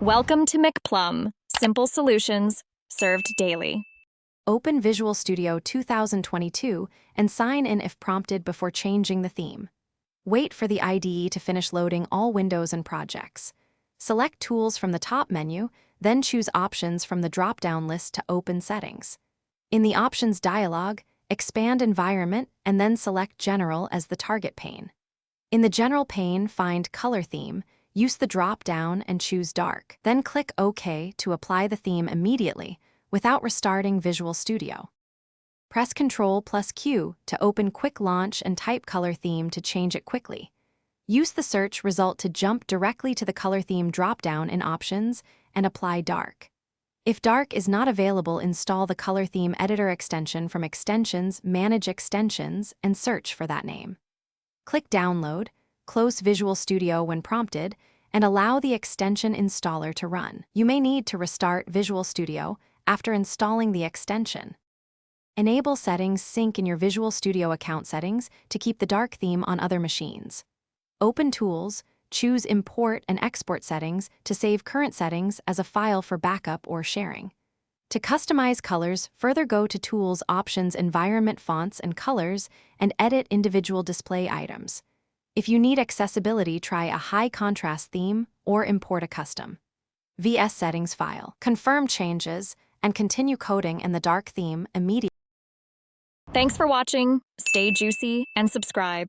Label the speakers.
Speaker 1: Welcome to McPlum, simple solutions served daily.
Speaker 2: Open Visual Studio 2022 and sign in if prompted before changing the theme. Wait for the IDE to finish loading all windows and projects. Select Tools from the top menu, then choose Options from the drop-down list to open Settings. In the Options dialog, expand Environment and then select General as the target pane. In the General pane, find Color Theme, use the drop-down and choose Dark. Then click OK to apply the theme immediately without restarting Visual Studio. Press Ctrl+Q to open Quick Launch and type Color Theme to change it quickly. Use the search result to jump directly to the Color Theme drop-down in Options and apply Dark. If Dark is not available, install the Color Theme Editor extension from Extensions, Manage Extensions, and search for that name. Click Download, close Visual Studio when prompted, and allow the extension installer to run. You may need to restart Visual Studio after installing the extension. Enable Settings Sync in your Visual Studio account settings to keep the dark theme on other machines. Open Tools, choose Import and Export Settings to save current settings as a file for backup or sharing. To customize colors, further go to Tools, Options, Environment, Fonts, and Colors, and edit individual display items. If you need accessibility, try a high contrast theme or import a custom VS Settings file. Confirm changes and continue coding in the dark theme immediately.
Speaker 1: Thanks for watching. Stay juicy and subscribe.